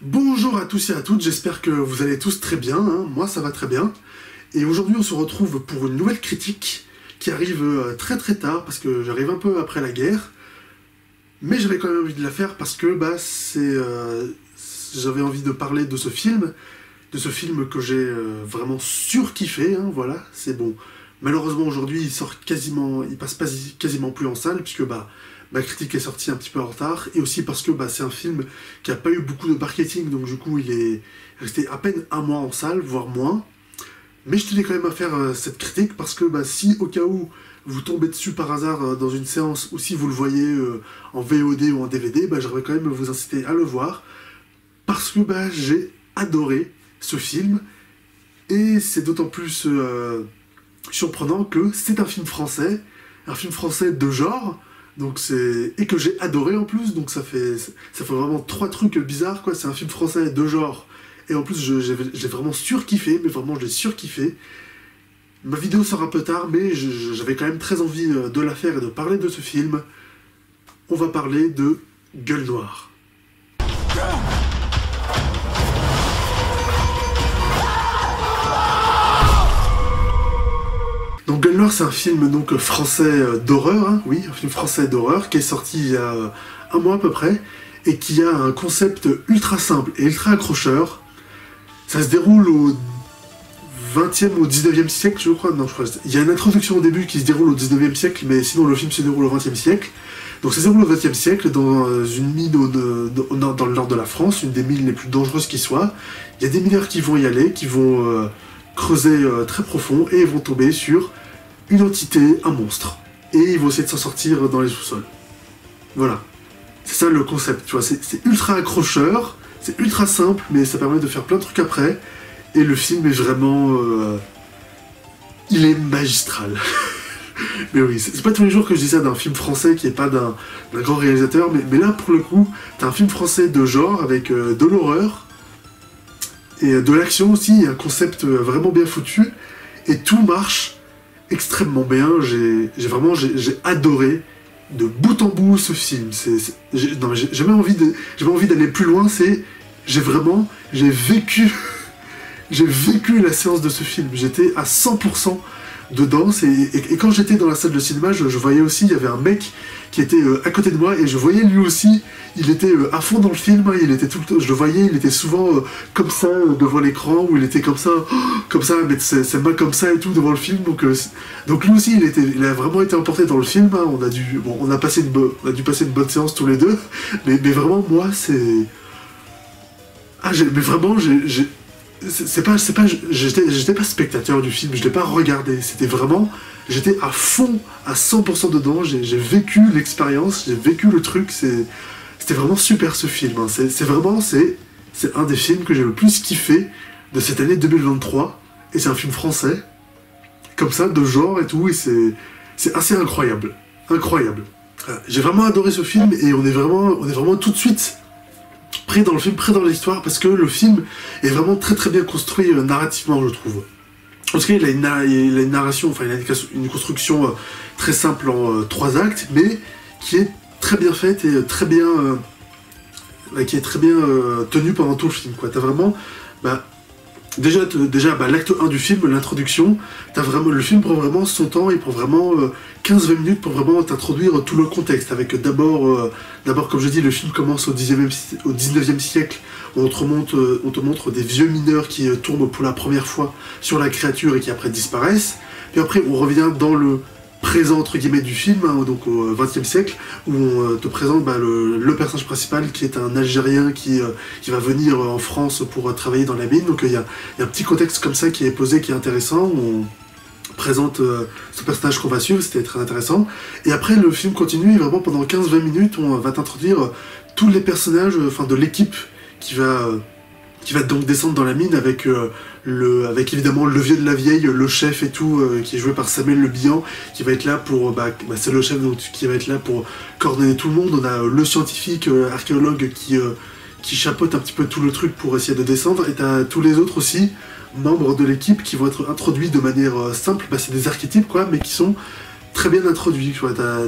Bonjour à tous et à toutes, j'espère que vous allez tous très bien, hein. Moi ça va très bien. Et aujourd'hui on se retrouve pour une nouvelle critique qui arrive très très tard parce que j'arrive un peu après la guerre. Mais j'avais quand même envie de la faire parce que j'avais envie de parler de ce film que j'ai vraiment surkiffé, hein, voilà, c'est bon. Malheureusement aujourd'hui il passe pas quasiment plus en salle puisque ma critique est sortie un petit peu en retard, et aussi parce que c'est un film qui a pas eu beaucoup de marketing, donc du coup il est resté à peine un mois en salle, voire moins. Mais je tenais quand même à faire cette critique parce que si au cas où vous tombez dessus par hasard dans une séance, ou si vous le voyez en VOD ou en DVD, j'aimerais quand même vous inciter à le voir parce que j'ai adoré ce film, et c'est d'autant plus surprenant que c'est un film français de genre. Et que j'ai adoré en plus, donc ça fait vraiment trois trucs bizarres, quoi. C'est un film français de genre, et en plus j'ai vraiment surkiffé, mais vraiment je l'ai surkiffé. Ma vidéo sort un peu tard, mais j'avais quand même très envie de la faire et de parler de ce film. On va parler de Gueule Noire. Donc Gueule Noire, c'est un film français d'horreur, hein, oui, un film français d'horreur qui est sorti il y a un mois à peu près, et qui a un concept ultra simple et ultra accrocheur. Ça se déroule au 20e ou 19e siècle, je crois. Non, je crois. Il y a une introduction au début qui se déroule au 19e siècle, mais sinon le film se déroule au 20e siècle. Donc ça se déroule au 20e siècle dans une mine dans le nord de la France, une des mines les plus dangereuses qui soit. Il y a des mineurs qui vont y aller, qui vont creuser très profond, et ils vont tomber sur une entité, un monstre. Et ils vont essayer de s'en sortir dans les sous-sols. Voilà. C'est ça le concept, tu vois. C'est ultra accrocheur, c'est ultra simple, mais ça permet de faire plein de trucs après. Et le film est vraiment... il est magistral. Mais oui, c'est pas tous les jours que je dis ça d'un film français qui est pas d'un grand réalisateur, mais là, pour le coup, t'as un film français de genre, avec de l'horreur, et de l'action aussi, un concept vraiment bien foutu, et tout marche extrêmement bien. J'ai adoré de bout en bout ce film. J'ai même envie d'aller plus loin. J'ai vécu la séance de ce film. J'étais à 100% dedans, et quand j'étais dans la salle de cinéma, je voyais aussi, il y avait un mec qui était à côté de moi, et je voyais lui aussi, il était à fond dans le film, hein, il était tout le temps, je le voyais, il était souvent comme ça devant l'écran, où il était comme ça, mettre ses mains comme ça et tout devant le film, donc lui aussi il a vraiment été emporté dans le film, hein. On a dû passer une bonne séance tous les deux, mais vraiment moi c'est... J'étais pas spectateur du film, je l'ai pas regardé, c'était vraiment, j'étais à fond, à 100% dedans, j'ai vécu l'expérience, j'ai vécu le truc, c'était vraiment super ce film, hein. C'est un des films que j'ai le plus kiffé de cette année 2023, et c'est un film français, comme ça, de genre et tout, et c'est assez incroyable, incroyable. J'ai vraiment adoré ce film, et on est vraiment tout de suite pris dans le film, pris dans l'histoire, parce que le film est vraiment très très bien construit narrativement, je trouve. Parce qu'il a une narration, enfin une construction très simple en 3 actes, mais qui est très bien faite et qui est très bien tenue pendant tout le film, quoi. T'as vraiment... Déjà l'acte 1 du film, l'introduction, le film prend vraiment son temps, il prend vraiment 15-20 minutes pour vraiment t'introduire tout le contexte, avec d'abord, comme je dis, le film commence au 19e siècle, où on te montre des vieux mineurs qui tombent pour la première fois sur la créature et qui après disparaissent, puis après on revient dans le présent entre guillemets du film, hein, donc au XXe siècle, où on te présente le personnage principal qui est un Algérien qui va venir en France pour travailler dans la mine. Donc il y a un petit contexte comme ça qui est posé, qui est intéressant, où on présente ce personnage qu'on va suivre, c'était très intéressant. Et après le film continue, et vraiment pendant 15-20 minutes on va t'introduire tous les personnages de l'équipe qui va donc descendre dans la mine, avec évidemment le vieux de la vieille, le chef et tout, qui est joué par Samuel Le Bihan, qui va être là pour... c'est le chef donc, qui va être là pour coordonner tout le monde. On a le scientifique, archéologue qui chapeaute un petit peu tout le truc pour essayer de descendre, et t'as tous les autres aussi, membres de l'équipe, qui vont être introduits de manière simple. C'est des archétypes, quoi, mais qui sont très bien introduit.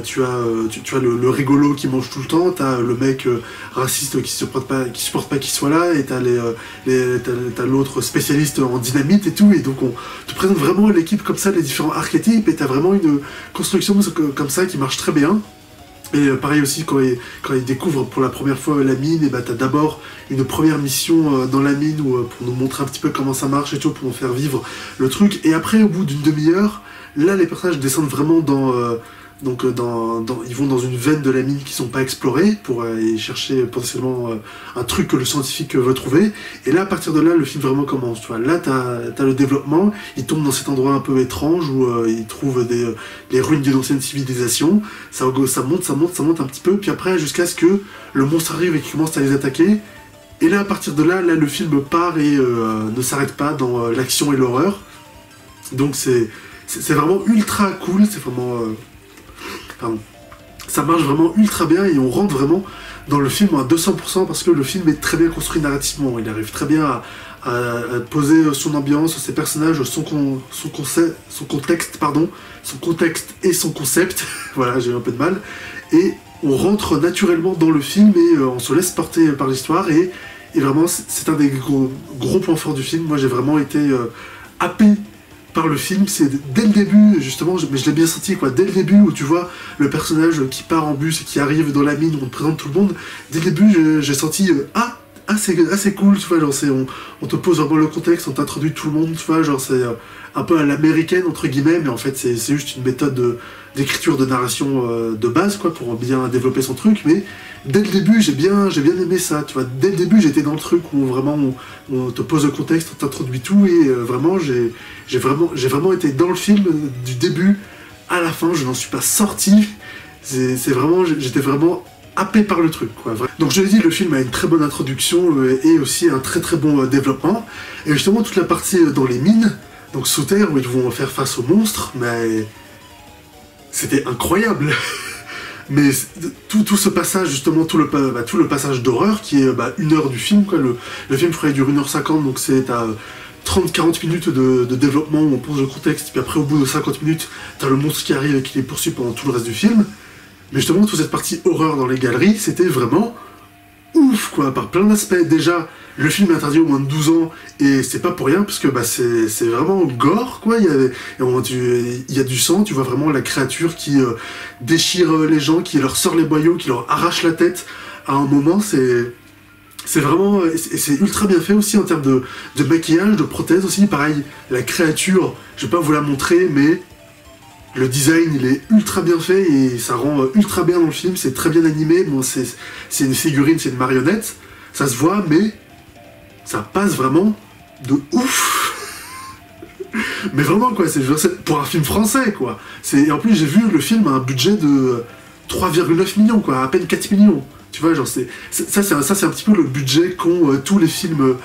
Tu as le rigolo qui mange tout le temps, tu as le mec raciste qui supporte pas qu'il soit là, et tu as l'autre spécialiste en dynamite et tout, et donc on te présente vraiment l'équipe comme ça, les différents archétypes, et tu as vraiment une construction comme ça qui marche très bien. Et pareil aussi, quand ils découvrent pour la première fois la mine, et bah t'as d'abord une première mission dans la mine pour nous montrer un petit peu comment ça marche et tout, pour nous faire vivre le truc. Et après, au bout d'une demi-heure, là les personnages descendent vraiment ils vont dans une veine de la mine qui sont pas explorées pour aller chercher potentiellement un truc que le scientifique veut trouver. Et là, à partir de là, le film vraiment commence. Tu vois. Là, t'as le développement. Il tombe dans cet endroit un peu étrange où il trouve des ruines d'une ancienne civilisation. Ça monte un petit peu. Puis après, jusqu'à ce que le monstre arrive et qu'il commence à les attaquer. Et là, à partir de là, le film part et ne s'arrête pas dans l'action et l'horreur. Donc c'est vraiment ultra cool. C'est vraiment... Ça marche vraiment ultra bien et on rentre vraiment dans le film à 200% parce que le film est très bien construit narrativement. Il arrive très bien à poser son ambiance, ses personnages, son contexte et son concept. Voilà, j'ai eu un peu de mal. Et on rentre naturellement dans le film et on se laisse porter par l'histoire. Et vraiment, c'est un des gros points forts du film. Moi, j'ai vraiment été happé par le film. C'est dès le début, justement, mais je l'ai bien senti, quoi, dès le début où tu vois le personnage qui part en bus et qui arrive dans la mine où on te présente tout le monde, dès le début j'ai senti c'est cool, tu vois, genre on te pose vraiment le contexte, on t'introduit tout le monde, tu vois, genre c'est un peu à l'américaine entre guillemets, mais en fait c'est juste une méthode d'écriture de narration de base, quoi, pour bien développer son truc. Mais dès le début j'ai bien aimé ça, tu vois, dès le début j'étais dans le truc où vraiment on te pose le contexte, on t'introduit tout, et vraiment j'ai vraiment été dans le film du début à la fin. Je n'en suis pas sorti. J'étais vraiment happé par le truc, quoi. Donc je l'ai dit, le film a une très bonne introduction et aussi un très très bon développement. Et justement toute la partie dans les mines, donc sous terre, où ils vont faire face aux monstres, mais c'était incroyable. Mais tout ce passage, justement, tout le passage d'horreur, qui est 1 heure du film, quoi. Le film, je crois, il dure 1h50, donc c'est à 30-40 minutes de développement où on pose le contexte, puis après, au bout de 50 minutes, t'as le monstre qui arrive et qui les poursuit pendant tout le reste du film. Mais justement, toute cette partie horreur dans les galeries, c'était vraiment ouf, quoi, par plein d'aspects. Déjà, le film est interdit aux moins de 12 ans, et c'est pas pour rien, parce que c'est vraiment gore, quoi. Il y a du sang, tu vois vraiment la créature qui déchire les gens, qui leur sort les boyaux, qui leur arrache la tête. À un moment, c'est vraiment... C'est ultra bien fait aussi en termes de maquillage, de prothèses aussi. Pareil, la créature, je vais pas vous la montrer, mais le design, il est ultra bien fait et ça rend ultra bien dans le film. C'est très bien animé. Bon, c'est une figurine, c'est une marionnette. Ça se voit, mais ça passe vraiment de ouf. Mais vraiment, quoi, c'est pour un film français, quoi. Et en plus, j'ai vu le film a un budget de 3,9 millions, quoi, à peine 4 millions. Tu vois, genre, ça, c'est un petit peu le budget qu'ont tous les films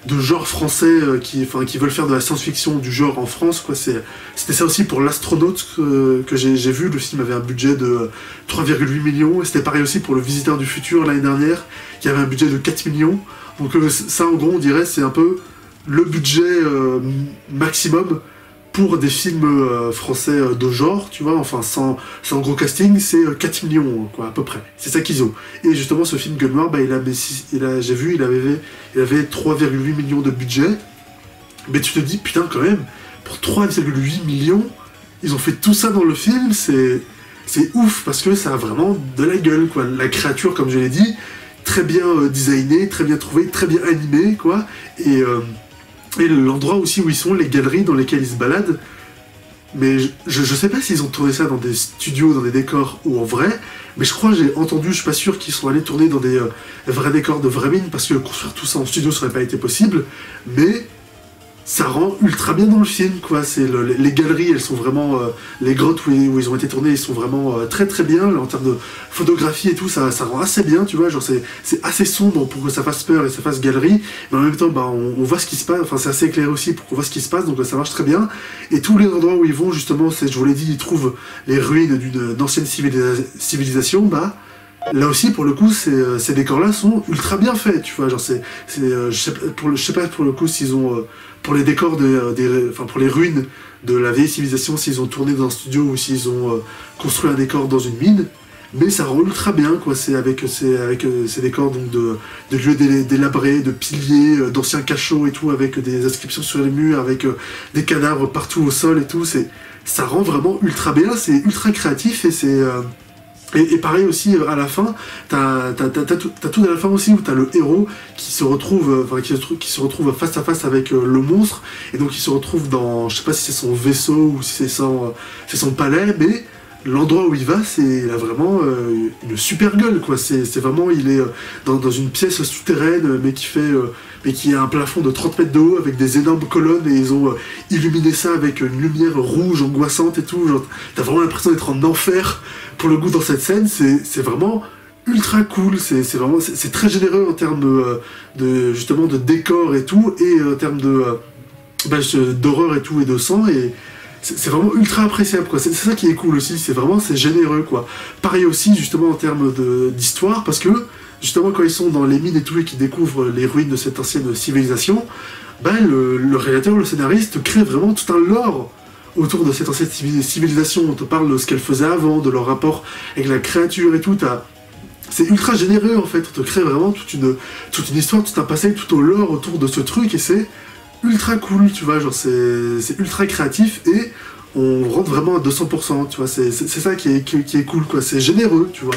de genre français qui veulent faire de la science-fiction du genre en France, quoi. C'était ça aussi pour L'Astronaute que j'ai vu. Le film avait un budget de 3,8 millions. Et c'était pareil aussi pour Le Visiteur du Futur l'année dernière, qui avait un budget de 4 millions. Donc ça, en gros, on dirait, c'est un peu le budget maximum pour des films français de genre, tu vois, enfin sans gros casting, c'est 4 millions, quoi, à peu près. C'est ça qu'ils ont. Et justement, ce film Gueule Noire, j'ai vu, il avait 3,8 millions de budget. Mais tu te dis, putain, quand même, pour 3,8 millions, ils ont fait tout ça dans le film, c'est ouf, parce que ça a vraiment de la gueule, quoi. La créature, comme je l'ai dit, très bien designée, très bien trouvée, très bien animée, quoi. Et l'endroit aussi où ils sont, les galeries dans lesquelles ils se baladent, mais je sais pas s'ils ont tourné ça dans des studios, dans des décors ou en vrai, mais je crois, j'ai entendu, je suis pas sûr qu'ils sont allés tourner dans des vrais décors de vraies mines, parce que construire tout ça en studio ça aurait pas été possible, mais ça rend ultra bien dans le film, quoi. Les galeries, elles sont vraiment... les grottes où ils ont été tournés, ils sont vraiment très très bien. Là, en termes de photographie et tout, ça rend assez bien, tu vois. Genre, c'est assez sombre pour que ça fasse peur et ça fasse galerie. Mais en même temps, on voit ce qui se passe. Enfin, c'est assez éclairé aussi pour qu'on voit ce qui se passe. Donc ça marche très bien. Et tous les endroits où ils vont, justement, je vous l'ai dit, ils trouvent les ruines d'une ancienne civilisation. Là aussi, pour le coup, ces décors-là sont ultra bien faits, tu vois, genre je sais pas pour le coup s'ils ont, pour les décors enfin pour les ruines de la vieille civilisation, s'ils ont tourné dans un studio ou s'ils ont construit un décor dans une mine, mais ça rend ultra bien, quoi, c'est avec ces décors donc de lieux délabrés, de piliers, d'anciens cachots et tout, avec des inscriptions sur les murs, avec des cadavres partout au sol et tout, ça rend vraiment ultra bien, c'est ultra créatif et c'est... Et pareil aussi à la fin, t'as tout à la fin aussi où t'as le héros qui se retrouve, qui se retrouve face à face avec le monstre, et donc il se retrouve dans, je sais pas si c'est son vaisseau ou si c'est son palais, mais l'endroit où il va, il a vraiment une super gueule, quoi. C'est vraiment, il est dans une pièce souterraine, mais qui a un plafond de 30 mètres de haut avec des énormes colonnes, et ils ont illuminé ça avec une lumière rouge angoissante et tout. Genre, t'as vraiment l'impression d'être en enfer. Pour le goût dans cette scène, c'est vraiment ultra cool. C'est très généreux en termes justement de décor et tout, et en termes d'horreur et tout et de sang, et c'est vraiment ultra appréciable, quoi. C'est ça qui est cool aussi, c'est généreux, quoi. Pareil aussi justement en termes d'histoire, parce que justement quand ils sont dans les mines et tout et qu'ils découvrent les ruines de cette ancienne civilisation, le réalisateur, le scénariste crée vraiment tout un lore autour de cette ancienne civilisation. On te parle de ce qu'elle faisait avant, de leur rapport avec la créature et tout. C'est ultra généreux en fait, on te crée vraiment toute une histoire, tout un passé, tout au lore autour de ce truc, et c'est ultra cool, tu vois, genre c'est ultra créatif, et on rentre vraiment à 200%, tu vois, c'est ça qui est cool, quoi, c'est généreux, tu vois.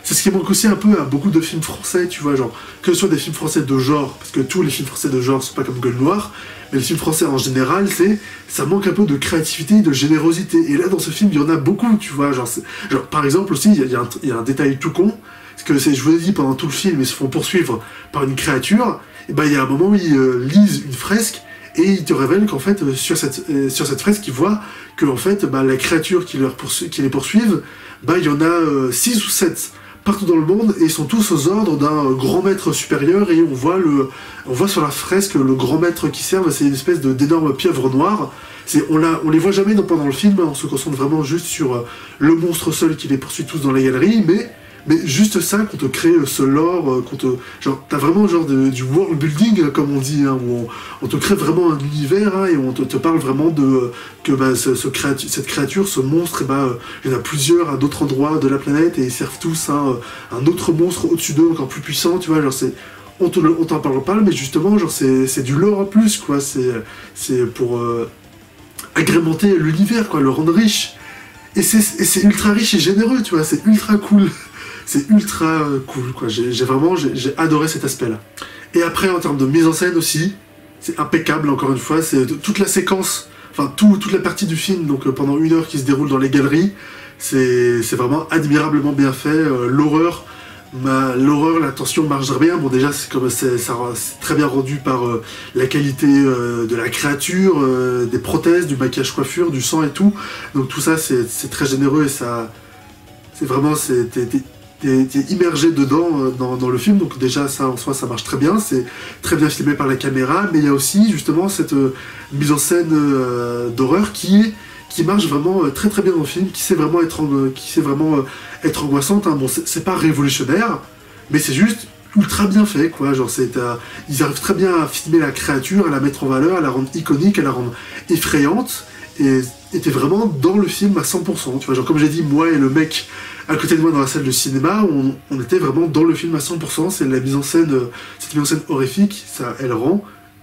C'est ce qui manque aussi un peu à beaucoup de films français, tu vois, genre, que ce soit des films français de genre, parce que tous les films français de genre sont pas comme Gueule Noire, mais les films français en général, ça manque un peu de créativité, de générosité, et là dans ce film, il y en a beaucoup, tu vois, genre par exemple aussi, il y a un détail tout con, parce que je vous l'ai dit, pendant tout le film, ils se font poursuivre par une créature, et il y a un moment où ils lisent une fresque, et ils te révèlent qu'en fait, sur cette fresque, ils voient que en fait, la créature qui les poursuivent, il y en a 6 ou 7 partout dans le monde, et ils sont tous aux ordres d'un grand maître supérieur, et on voit sur la fresque le grand maître qui serve, c'est une espèce d'énorme pieuvre noire. On les voit jamais pendant le film, on se concentre vraiment juste sur le monstre seul qui les poursuit tous dans la galerie, mais juste ça, qu'on te crée ce lore, t'as vraiment genre du world building, comme on dit, hein, où on te crée vraiment un univers, hein, et on te parle vraiment que cette créature, ce monstre, il y en a plusieurs à d'autres endroits de la planète, et ils servent tous un autre monstre au-dessus d'eux, encore plus puissant, tu vois, genre on t'en parle pas, mais justement, genre c'est du lore en plus, quoi, c'est pour agrémenter l'univers, quoi, le rendre riche, et c'est ultra riche et généreux, tu vois, c'est ultra cool. C'est ultra cool, quoi. J'ai adoré cet aspect-là. Et après, en termes de mise en scène aussi, c'est impeccable, encore une fois. C'est toute la séquence, enfin, toute la partie du film, donc pendant 1 heure qui se déroule dans les galeries, c'est vraiment admirablement bien fait. L'horreur, la tension marche très bien. Bon, déjà, c'est très bien rendu par la qualité de la créature, des prothèses, du maquillage coiffure, du sang et tout. Donc tout ça, c'est très généreux, et ça... C'est vraiment... T'es immergé dedans dans le film, donc déjà ça en soi ça marche très bien, c'est très bien filmé par la caméra, mais il y a aussi justement cette mise en scène d'horreur qui marche vraiment très très bien dans le film, qui sait vraiment être angoissante, hein. Bon, c'est pas révolutionnaire, mais c'est juste ultra bien fait, quoi. Genre ils arrivent très bien à filmer la créature, à la mettre en valeur, à la rendre iconique, à la rendre effrayante, et t'es vraiment dans le film à 100%, tu vois. Genre comme j'ai dit, moi et le mec à côté de moi dans la salle de cinéma, on était vraiment dans le film à 100%, c'est la mise en scène, cette mise en scène horrifique, elle rend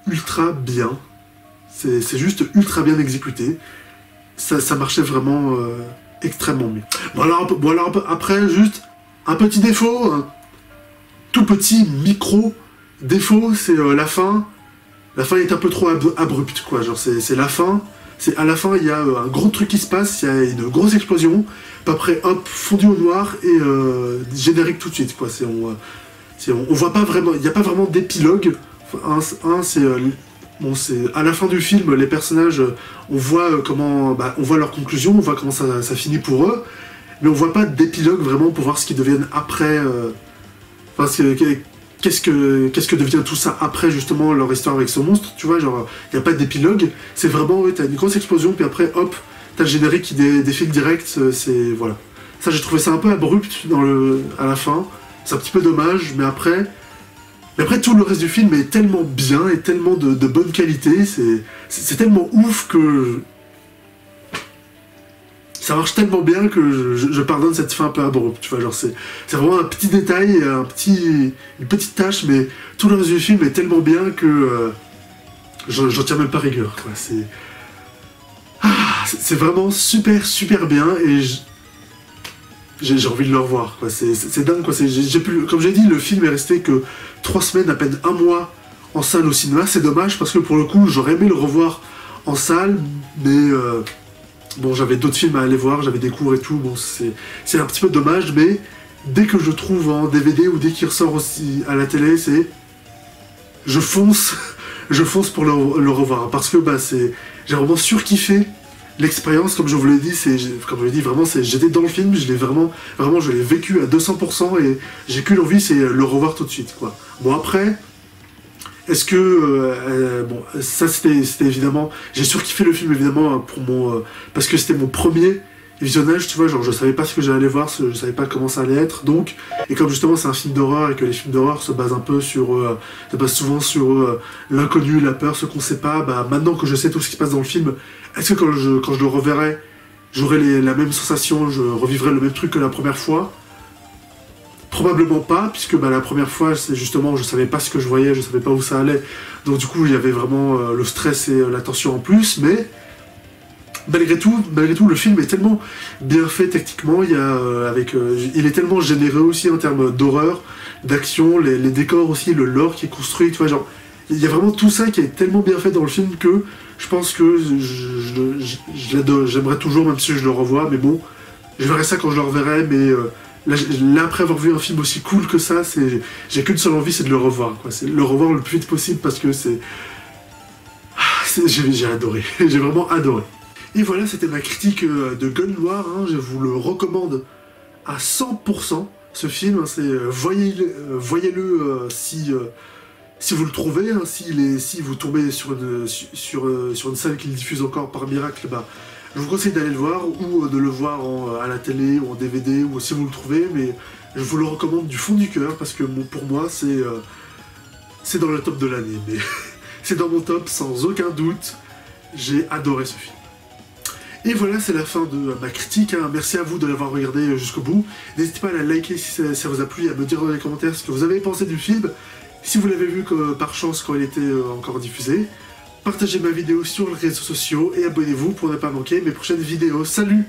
ultra bien, c'est juste ultra bien exécuté, ça marchait vraiment extrêmement bien. Bon alors après, juste un petit défaut, un tout petit micro défaut, c'est la fin est un peu trop abrupte, quoi, genre c'est la fin. À la fin, il y a un gros truc qui se passe, il y a une grosse explosion, puis après, hop, fondu au noir, et générique tout de suite, quoi. On voit pas vraiment, il n'y a pas vraiment d'épilogue. C'est à la fin du film, les personnages, on voit on voit leur conclusion, on voit comment ça finit pour eux, mais on voit pas d'épilogue vraiment pour voir ce qu'ils deviennent après. Qu'est-ce que devient tout ça après, justement, leur histoire avec ce monstre, tu vois, genre, il n'y a pas d'épilogue, c'est vraiment, t'as une grosse explosion, puis après, hop, t'as le générique qui défile direct, voilà. Ça, j'ai trouvé ça un peu abrupt à la fin. C'est un petit peu dommage, mais après tout le reste du film est tellement bien et tellement de bonne qualité, c'est tellement ouf que ça marche tellement bien que je pardonne cette fin un peu abrupte, tu vois, genre c'est vraiment un petit détail, une petite tâche, mais tout le reste du film est tellement bien que j'en tiens même pas rigueur, quoi. C'est vraiment super super bien et j'ai envie de le revoir, quoi. C'est dingue, quoi. Comme j'ai dit, le film est resté que 3 semaines, à peine 1 mois en salle au cinéma. C'est dommage parce que pour le coup, j'aurais aimé le revoir en salle, mais bon, j'avais d'autres films à aller voir, j'avais des cours et tout. Bon, c'est un petit peu dommage, mais dès que je trouve en DVD ou dès qu'il ressort aussi à la télé, je fonce, je fonce pour le revoir parce que j'ai vraiment surkiffé. L'expérience, comme je vous l'ai dit, vraiment, j'étais dans le film, je l'ai vraiment, je l'ai vécu à 200% et j'ai qu'une envie, c'est le revoir tout de suite, quoi. Bon, après, est-ce que, bon, ça c'était évidemment, j'ai surkiffé le film évidemment parce que c'était mon premier visionnage, tu vois, genre je savais pas ce que j'allais voir, je savais pas comment ça allait être, donc, et comme justement c'est un film d'horreur et que les films d'horreur se basent souvent sur l'inconnu, la peur, ce qu'on sait pas, maintenant que je sais tout ce qui se passe dans le film, est-ce que quand je le reverrai, j'aurai la même sensation, je revivrai le même truc que la première fois? Probablement pas, puisque la première fois, c'est justement, je savais pas ce que je voyais, je savais pas où ça allait, donc du coup il y avait vraiment le stress et la tension en plus, mais malgré tout, le film est tellement bien fait techniquement, il est tellement généreux aussi en termes d'horreur, d'action, les décors aussi, le lore qui est construit, tu vois, genre, il y a vraiment tout ça qui est tellement bien fait dans le film que je pense que j'aimerais toujours, même si je le revois, mais bon, je verrai ça quand je le reverrai, mais là, après avoir vu un film aussi cool que ça, j'ai qu'une seule envie, c'est de le revoir, quoi. C'est le revoir le plus vite possible parce que j'ai adoré, j'ai vraiment adoré. Et voilà, c'était ma critique de Gun Noir, hein. Je vous le recommande à 100%, ce film, hein. Voyez-le si vous le trouvez, hein. Si vous tombez sur une salle qui le diffuse encore par miracle, je vous conseille d'aller le voir, ou de le voir à la télé, ou en DVD, ou si vous le trouvez, mais je vous le recommande du fond du cœur, parce que pour moi, c'est dans le top de l'année, mais c'est dans mon top, sans aucun doute. J'ai adoré ce film. Et voilà, c'est la fin de ma critique, hein. Merci à vous de l'avoir regardé jusqu'au bout. N'hésitez pas à la liker si ça vous a plu, et à me dire dans les commentaires ce que vous avez pensé du film, si vous l'avez vu par chance quand il était encore diffusé. Partagez ma vidéo sur les réseaux sociaux et abonnez-vous pour ne pas manquer mes prochaines vidéos. Salut!